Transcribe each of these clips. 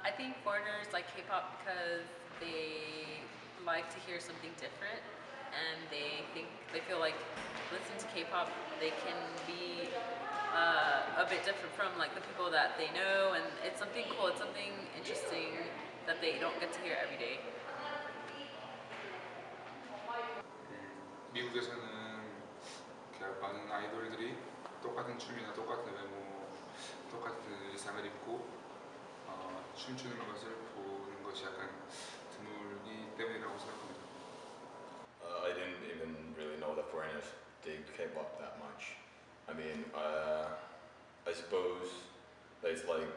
I think foreigners like K-pop because they like to hear something different, and they feel like listening to K-pop they can be a bit different from like the people that they know, and it's something cool, it's something interesting that they don't get to hear every day. 미국에서는 많은 아이돌들이 똑같은 춤이나 똑같은 외모, 똑같은 의상을 입고 춤추는 것을 보는 것이 약간 드물기 때문이라고 생각합니다. I didn't even really know that foreigners dig K-pop that much. I mean, I suppose that it's like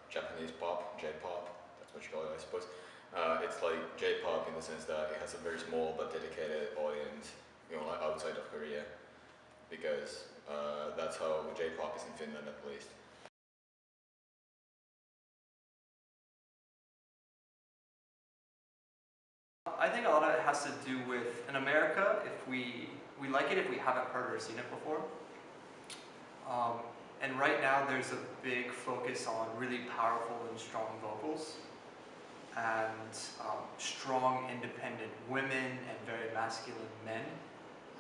Japanese pop, J-pop, that's what you call it, I suppose. It's like J-pop in the sense that it has a very small but dedicated audience, like outside of Korea, because that's how J-pop is in Finland at least. I think a lot of it has to do with, in America, if we like it if we haven't heard or seen it before. And right now there's a big focus on really powerful and strong vocals and strong independent women and very masculine men.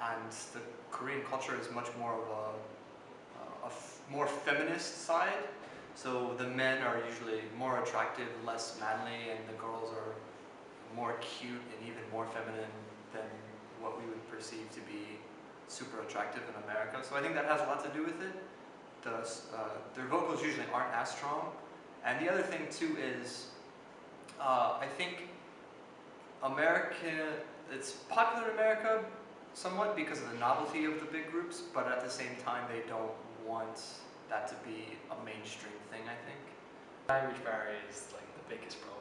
And the Korean culture is much more of a more feminist side. So the men are usually more attractive, less manly, and the girls are more cute and even more feminine than what we would perceive to be super attractive in America. So I think that has a lot to do with it. Their vocals usually aren't as strong. And the other thing too is, I think it's popular in America somewhat because of the novelty of the big groups, but at the same time they don't want that to be a mainstream thing, I think. Language barrier is like the biggest problem.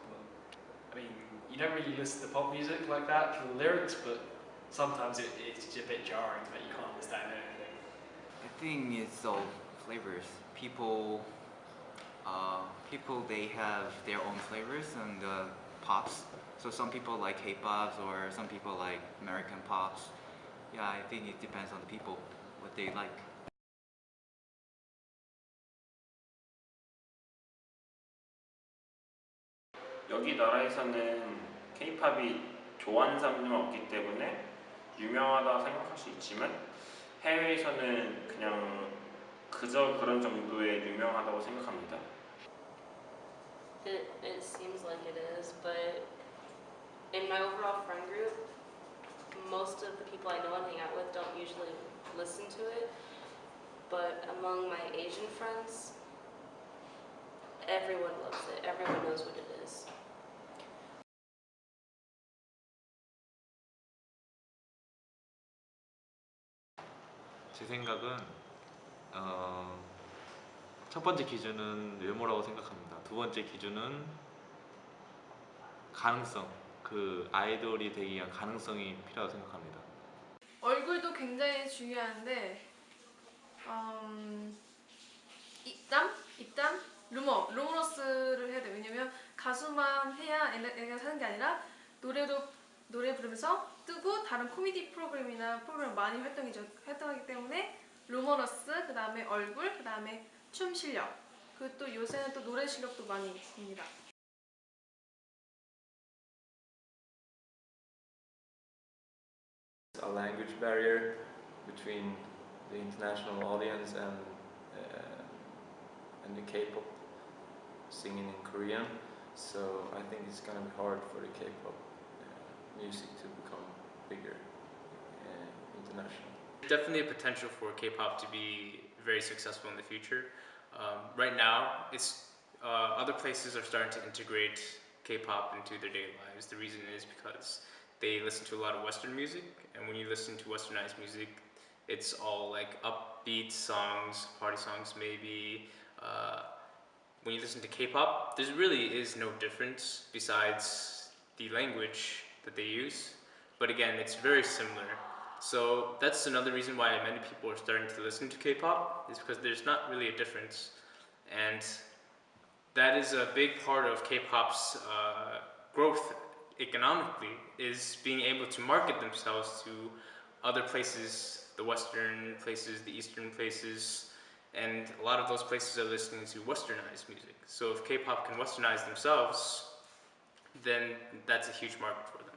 I mean, you don't really listen to pop music like that for the lyrics, but sometimes it's just a bit jarring that you can't understand anything. I think it's all flavors. People they have their own flavors and pops. So some people like K-pops or some people like American pops. Yeah, I think it depends on the people, what they like. 여기 나라에서는 K-팝이 좋아하는 사람들은 없기 때문에 유명하다 생각할 수 있지만 해외에서는 그냥 그저 그런 정도의 유명하다고 생각합니다. It seems like it is, but in my overall friend group, most of the people I know and hang out with don't usually listen to it. But among my Asian friends, everyone loves it. Everyone knows what it is. 제 생각은 첫 번째 기준은 외모라고 생각합니다. 두 번째 기준은 가능성, 그 아이돌이 되기 위한 가능성이 필요하다고 생각합니다. 얼굴도 굉장히 중요한데 입담, 루머러스를 해야 돼요. 왜냐면 가수만 해야 애가 사는 게 아니라 노래 부르면서 뜨고 다른 코미디 프로그램이나 프로그램 많이 활동하기 때문에 루머러스, 그 다음에 얼굴, 그 다음에 춤 실력, 그리고 또 요새는 또 노래 실력도 많이 있습니다. A language barrier between the international audience and the K-pop singing in Korean, so I think it's gonna be hard for the K-pop music to become bigger internationally. Definitely a potential for K-pop to be very successful in the future. Right now, other places are starting to integrate K-pop into their daily lives. The reason is because they listen to a lot of Western music, and when you listen to Westernized music, it's all like upbeat songs, party songs maybe. When you listen to K-pop, there really is no difference besides the language that they use. But again, it's very similar. So that's another reason why many people are starting to listen to K-pop, is because there's not really a difference. And that is a big part of K-pop's growth economically, is being able to market themselves to other places, the Western places, the Eastern places, And a lot of those places are listening to westernized music. So if K-pop can westernize themselves, then that's a huge market for them.